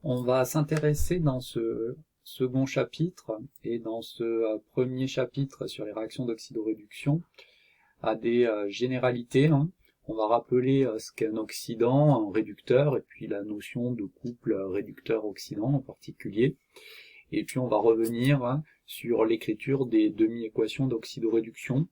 On va s'intéresser dans ce second chapitre et dans ce premier chapitre sur les réactions d'oxydoréduction à des généralités. On va rappeler ce qu'est un oxydant, un réducteur, et puis la notion de couple réducteur-oxydant en particulier. Et puis on va revenir sur l'écriture des demi-équations d'oxydoréduction.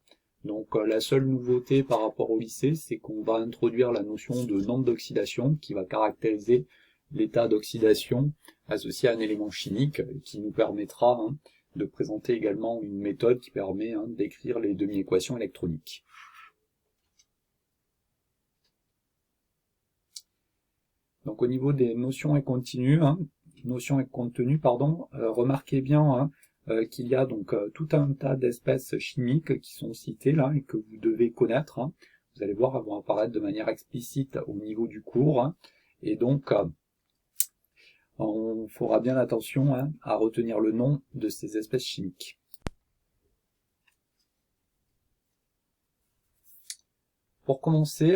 Donc la seule nouveauté par rapport au lycée, c'est qu'on va introduire la notion de nombre d'oxydation qui va caractériser l'état d'oxydation associé à un élément chimique qui nous permettra de présenter également une méthode qui permet d'écrire les demi-équations électroniques. Donc au niveau des notions et contenues, remarquez bien qu'il y a donc tout un tas d'espèces chimiques qui sont citées là et que vous devez connaître. Vous allez voir, elles vont apparaître de manière explicite au niveau du cours. Et donc on fera bien attention à retenir le nom de ces espèces chimiques. Pour commencer,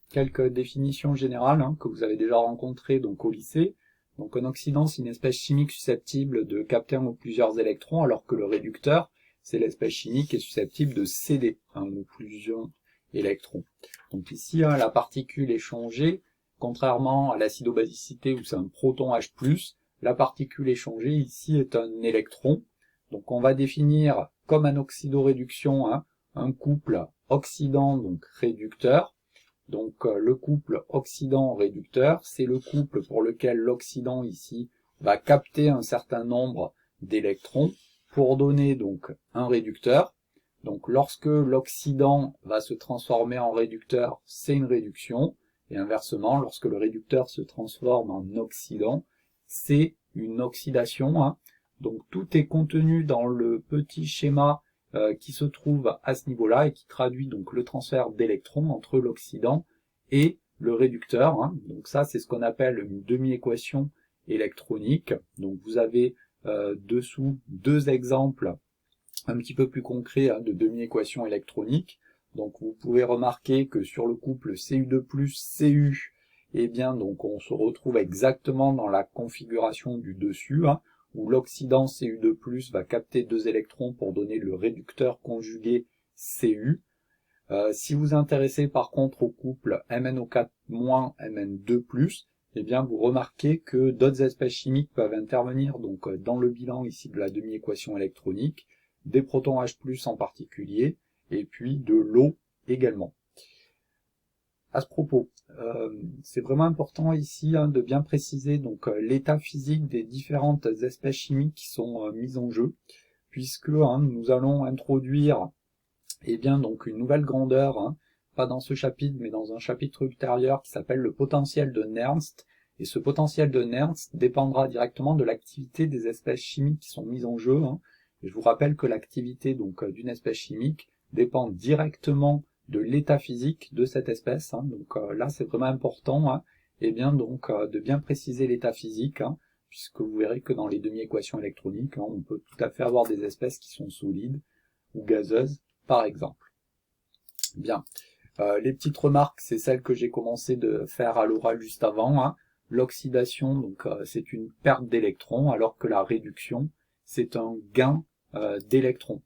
quelques définitions générales que vous avez déjà rencontrées donc au lycée. Donc un oxydant, c'est une espèce chimique susceptible de capter un ou plusieurs électrons, alors que le réducteur, c'est l'espèce chimique qui est susceptible de céder un ou plusieurs électrons. Donc ici, la particule échangée, contrairement à l'acidobasicité où c'est un proton H+, la particule échangée ici est un électron. Donc on va définir comme en oxydoréduction un couple oxydant donc réducteur. Donc le couple oxydant-réducteur, c'est le couple pour lequel l'oxydant ici va capter un certain nombre d'électrons pour donner donc un réducteur. Donc lorsque l'oxydant va se transformer en réducteur, c'est une réduction. Et inversement, lorsque le réducteur se transforme en oxydant, c'est une oxydation. Donc tout est contenu dans le petit schéma qui se trouve à ce niveau-là et qui traduit donc le transfert d'électrons entre l'oxydant et le réducteur. Donc ça, c'est ce qu'on appelle une demi-équation électronique. Donc vous avez dessous deux exemples un petit peu plus concrets de demi-équations électroniques. Donc vous pouvez remarquer que sur le couple Cu2+Cu, eh bien donc on se retrouve exactement dans la configuration du dessus, où l'oxydant Cu2+ va capter deux électrons pour donner le réducteur conjugué Cu. Si vous vous intéressez par contre au couple MnO4- Mn2+, eh bien vous remarquez que d'autres espèces chimiques peuvent intervenir donc dans le bilan ici de la demi-équation électronique, des protons H+ en particulier, et puis de l'eau également. À ce propos, c'est vraiment important ici de bien préciser donc l'état physique des différentes espèces chimiques qui sont mises en jeu, puisque nous allons introduire donc une nouvelle grandeur, pas dans ce chapitre mais dans un chapitre ultérieur qui s'appelle le potentiel de Nernst, et ce potentiel de Nernst dépendra directement de l'activité des espèces chimiques qui sont mises en jeu. Et je vous rappelle que l'activité donc d'une espèce chimique dépend directement de l'état physique de cette espèce. Donc là c'est vraiment important de bien préciser l'état physique, puisque vous verrez que dans les demi-équations électroniques, on peut tout à fait avoir des espèces qui sont solides ou gazeuses par exemple. Bien, les petites remarques, c'est celles que j'ai commencé de faire à l'oral juste avant. L'oxydation, donc c'est une perte d'électrons, alors que la réduction, c'est un gain d'électrons.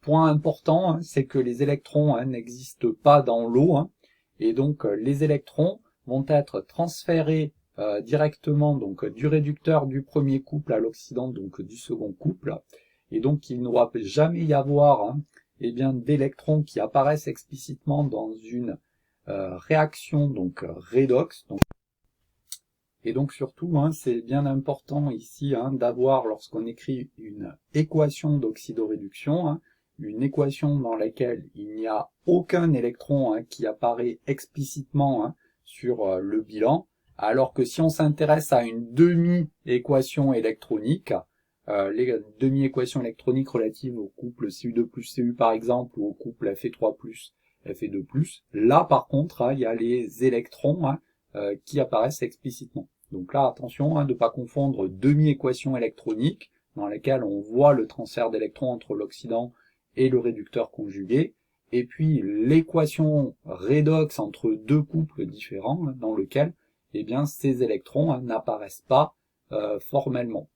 Point important, c'est que les électrons n'existent pas dans l'eau, et donc les électrons vont être transférés directement donc du réducteur du premier couple à l'oxydant donc du second couple, et donc il ne doit jamais y avoir d'électrons qui apparaissent explicitement dans une réaction donc redox. Et donc surtout, c'est bien important ici d'avoir, lorsqu'on écrit une équation d'oxydoréduction, une équation dans laquelle il n'y a aucun électron qui apparaît explicitement sur le bilan, alors que si on s'intéresse à une demi-équation électronique, les demi-équations électroniques relatives au couple Cu2+Cu par exemple, ou au couple Fe3+, Fe2+, là par contre, il y a les électrons qui apparaissent explicitement. Donc là, attention de ne pas confondre demi-équation électronique, dans laquelle on voit le transfert d'électrons entre l'oxydant et le réducteur conjugué, et puis l'équation redox entre deux couples différents, dans lequel ces électrons n'apparaissent pas formellement.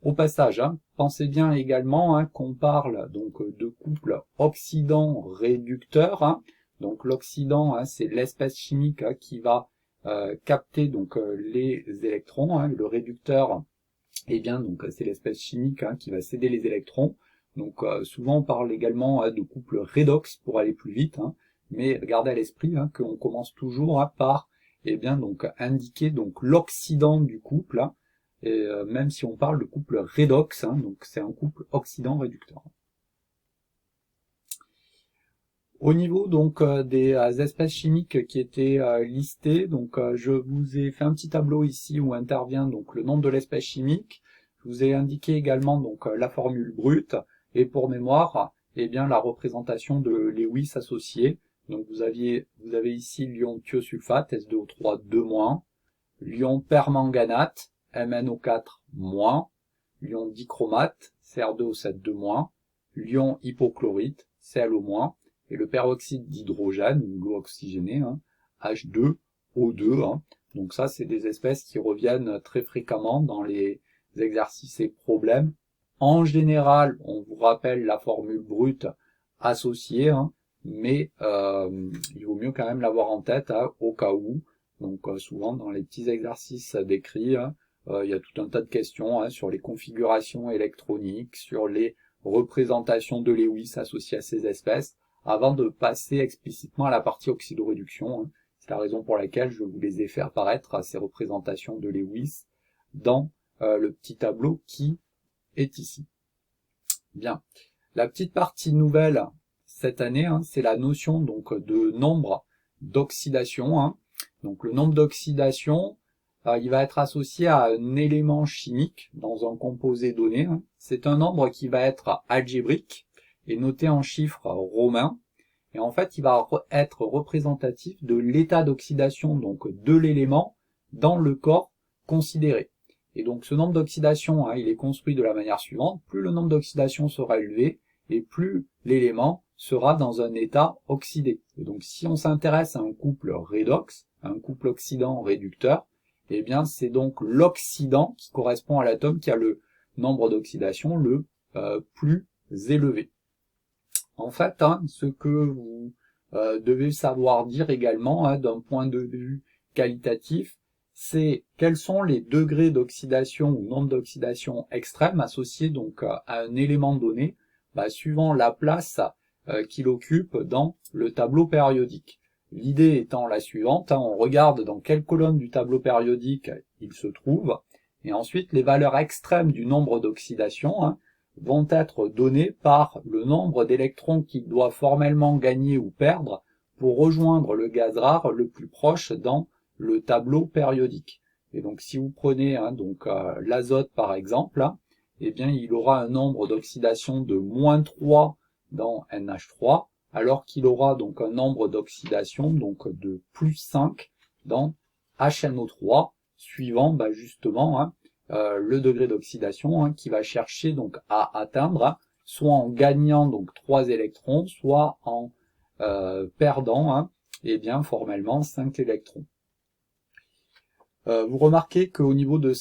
Au passage, pensez bien également qu'on parle donc de couple oxydant-réducteur. Donc l'oxydant, c'est l'espèce chimique qui va capter donc les électrons. Le réducteur, eh bien donc c'est l'espèce chimique qui va céder les électrons. Donc souvent on parle également de couple redox pour aller plus vite, mais gardez à l'esprit qu'on commence toujours par bien donc indiquer donc l'oxydant du couple. Et même si on parle de couple redox, donc c'est un couple oxydant-réducteur. Au niveau donc des espèces chimiques qui étaient listées, donc je vous ai fait un petit tableau ici où intervient donc le nom de l'espèce chimique. Je vous ai indiqué également donc la formule brute et pour mémoire, bien la représentation de Lewis associé. Donc vous avez ici l'ion thiosulfate S2O3 2-, l'ion permanganate MnO4-, l'ion dichromate CR2O7 2-, l'ion hypochlorite ClO-, et le peroxyde d'hydrogène, ou l'eau oxygénée, H2O2. Donc ça, c'est des espèces qui reviennent très fréquemment dans les exercices et problèmes. En général, on vous rappelle la formule brute associée, mais il vaut mieux quand même l'avoir en tête au cas où. Donc souvent dans les petits exercices décrits, il y a tout un tas de questions sur les configurations électroniques, sur les représentations de Lewis associées à ces espèces, avant de passer explicitement à la partie oxydoréduction. C'est la raison pour laquelle je vous les ai fait apparaître, ces représentations de Lewis, dans le petit tableau qui est ici. Bien. La petite partie nouvelle cette année, c'est la notion donc de nombre d'oxydation. Donc le nombre d'oxydation, il va être associé à un élément chimique dans un composé donné. C'est un nombre qui va être algébrique et noté en chiffres romains. Et en fait, il va être représentatif de l'état d'oxydation donc de l'élément dans le corps considéré. Et donc ce nombre d'oxydation, il est construit de la manière suivante. Plus le nombre d'oxydation sera élevé, et plus l'élément sera dans un état oxydé. Et donc si on s'intéresse à un couple redox, un couple oxydant-réducteur, eh bien c'est donc l'oxydant qui correspond à l'atome qui a le nombre d'oxydation le plus élevé. En fait, ce que vous devez savoir dire également d'un point de vue qualitatif, c'est quels sont les degrés d'oxydation ou nombre d'oxydation extrême associés donc à un élément donné, suivant la place qu'il occupe dans le tableau périodique. L'idée étant la suivante, on regarde dans quelle colonne du tableau périodique il se trouve, et ensuite les valeurs extrêmes du nombre d'oxydation vont être données par le nombre d'électrons qu'il doit formellement gagner ou perdre pour rejoindre le gaz rare le plus proche dans le tableau périodique. Et donc si vous prenez l'azote par exemple, eh bien il aura un nombre d'oxydation de -3 dans NH3, alors qu'il aura donc un nombre d'oxydation donc de +5 dans HNO3, suivant justement le degré d'oxydation qui va chercher donc à atteindre, soit en gagnant donc 3 électrons, soit en perdant eh bien formellement 5 électrons. Vous remarquez qu'au niveau de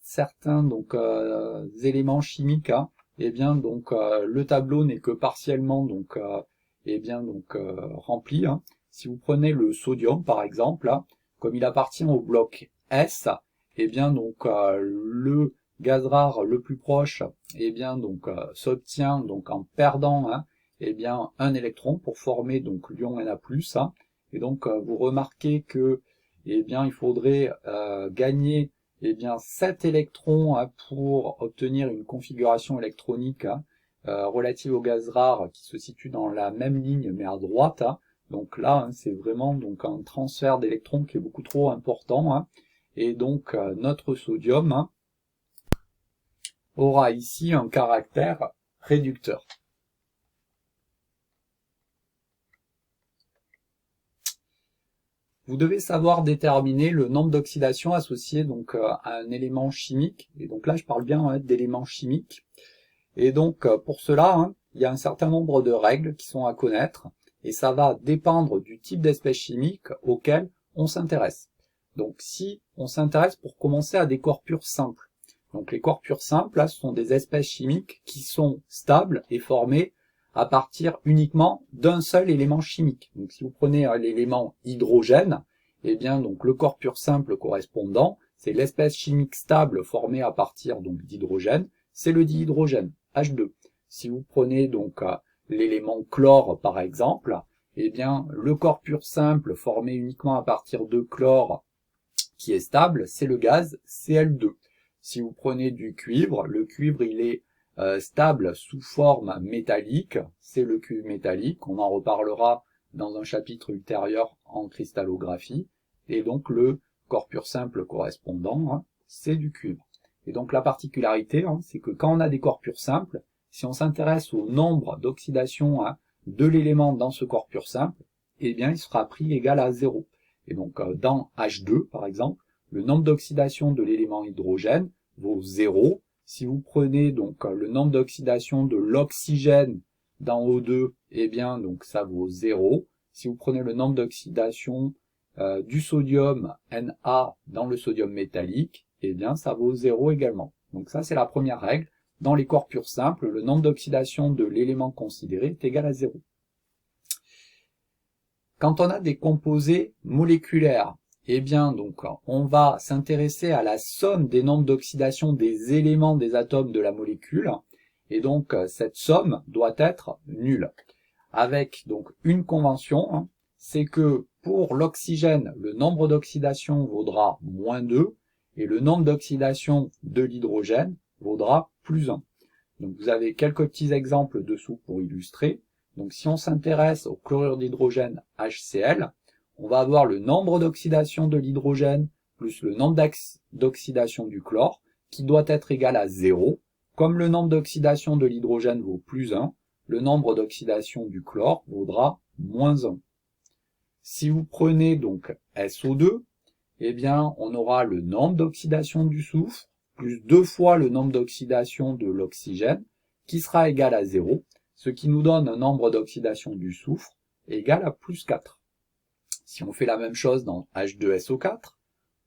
certains donc éléments chimiques, eh bien donc le tableau n'est que partiellement donc rempli. Si vous prenez le sodium par exemple, comme il appartient au bloc S, eh bien donc le gaz rare le plus proche, eh bien donc s'obtient donc en perdant eh bien un électron pour former donc l'ion Na+. Et donc vous remarquez que eh bien il faudrait gagner eh bien 7 électrons pour obtenir une configuration électronique relative au gaz rare qui se situe dans la même ligne mais à droite. Donc là c'est vraiment donc un transfert d'électrons qui est beaucoup trop important. Et donc notre sodium aura ici un caractère réducteur. Vous devez savoir déterminer le nombre d'oxydation associé donc à un élément chimique. Et donc là, je parle bien d'éléments chimiques. Et donc pour cela, il y a un certain nombre de règles qui sont à connaître. Et ça va dépendre du type d'espèce chimique auquel on s'intéresse. Donc si on s'intéresse pour commencer à des corps purs simples, Donc les corps purs simples, là, ce sont des espèces chimiques qui sont stables et formées à partir uniquement d'un seul élément chimique. Donc si vous prenez l'élément hydrogène, eh bien donc le corps pur simple correspondant, c'est l'espèce chimique stable formée à partir donc d'hydrogène, c'est le dihydrogène, H2. Si vous prenez donc l'élément chlore par exemple, eh bien le corps pur simple formé uniquement à partir de chlore qui est stable, c'est le gaz Cl2. Si vous prenez du cuivre, le cuivre il est stable sous forme métallique, c'est le cuivre métallique, on en reparlera dans un chapitre ultérieur en cristallographie, et donc le corps pur simple correspondant, c'est du cuivre. Et donc la particularité, c'est que quand on a des corps purs simples, si on s'intéresse au nombre d'oxydation de l'élément dans ce corps pur simple, eh bien il sera pris égal à 0. Et donc dans H2 par exemple, le nombre d'oxydation de l'élément hydrogène vaut 0. Si vous prenez donc le nombre d'oxydation de l'oxygène dans O2, eh bien donc ça vaut 0. Si vous prenez le nombre d'oxydation du sodium Na dans le sodium métallique, eh bien ça vaut 0 également. Donc ça c'est la première règle. Dans les corps purs simples, le nombre d'oxydation de l'élément considéré est égal à 0. Quand on a des composés moléculaires, eh bien donc on va s'intéresser à la somme des nombres d'oxydation des éléments des atomes de la molécule, et donc cette somme doit être nulle. Avec donc une convention, c'est que pour l'oxygène, le nombre d'oxydation vaudra moins 2, et le nombre d'oxydation de l'hydrogène vaudra plus 1. Donc vous avez quelques petits exemples dessous pour illustrer. Donc si on s'intéresse au chlorure d'hydrogène HCl, on va avoir le nombre d'oxydation de l'hydrogène plus le nombre d'oxydation du chlore qui doit être égal à 0. Comme le nombre d'oxydation de l'hydrogène vaut plus 1, le nombre d'oxydation du chlore vaudra moins 1. Si vous prenez donc SO2, eh bien on aura le nombre d'oxydation du soufre plus 2 fois le nombre d'oxydation de l'oxygène qui sera égal à 0, ce qui nous donne un nombre d'oxydation du soufre égal à plus 4. Si on fait la même chose dans H2SO4,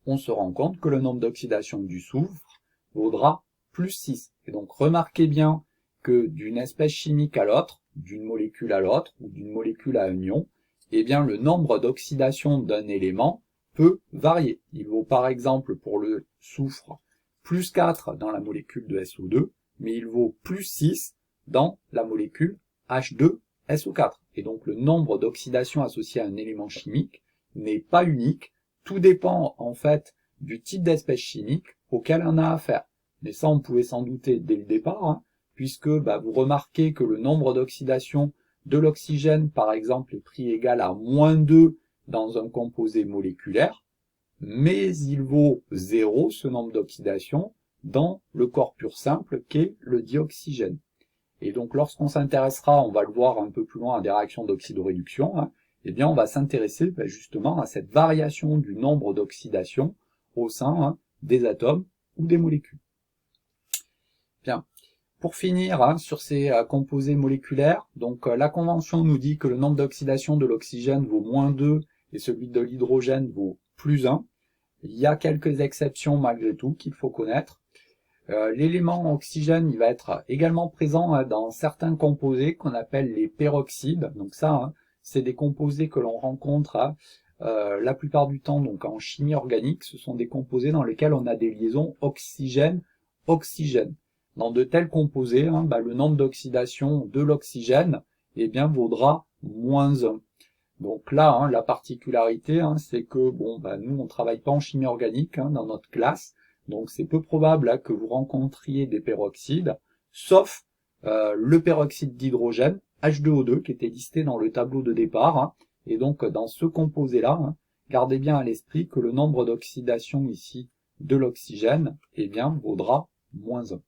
on se rend compte que le nombre d'oxydation du soufre vaudra plus 6. Et donc remarquez bien que d'une espèce chimique à l'autre, d'une molécule à l'autre, ou d'une molécule à un ion, eh bien le nombre d'oxydation d'un élément peut varier. Il vaut par exemple pour le soufre plus 4 dans la molécule de SO2, mais il vaut plus 6 dans la molécule H2SO4. Et donc le nombre d'oxydation associé à un élément chimique n'est pas unique, tout dépend en fait du type d'espèce chimique auquel on a affaire. Mais ça on pouvait s'en douter dès le départ, puisque vous remarquez que le nombre d'oxydation de l'oxygène par exemple est pris égal à moins 2 dans un composé moléculaire, mais il vaut 0 ce nombre d'oxydation dans le corps pur simple qu'est le dioxygène. Et donc lorsqu'on s'intéressera, on va le voir un peu plus loin à des réactions d'oxydoréduction, eh bien on va s'intéresser justement à cette variation du nombre d'oxydation au sein des atomes ou des molécules. Bien, pour finir sur ces composés moléculaires, donc la convention nous dit que le nombre d'oxydation de l'oxygène vaut moins 2 et celui de l'hydrogène vaut plus 1. Il y a quelques exceptions malgré tout qu'il faut connaître. L'élément oxygène il va être également présent dans certains composés qu'on appelle les peroxydes. Donc ça, c'est des composés que l'on rencontre la plupart du temps donc en chimie organique. Ce sont des composés dans lesquels on a des liaisons oxygène-oxygène. Dans de tels composés, le nombre d'oxydation de l'oxygène vaudra moins 1. Donc là, la particularité, c'est que nous, on travaille pas en chimie organique dans notre classe, donc c'est peu probable que vous rencontriez des peroxydes, sauf le peroxyde d'hydrogène, H2O2, qui était listé dans le tableau de départ. Et donc dans ce composé-là, gardez bien à l'esprit que le nombre d'oxydation ici de l'oxygène, vaudra moins 1.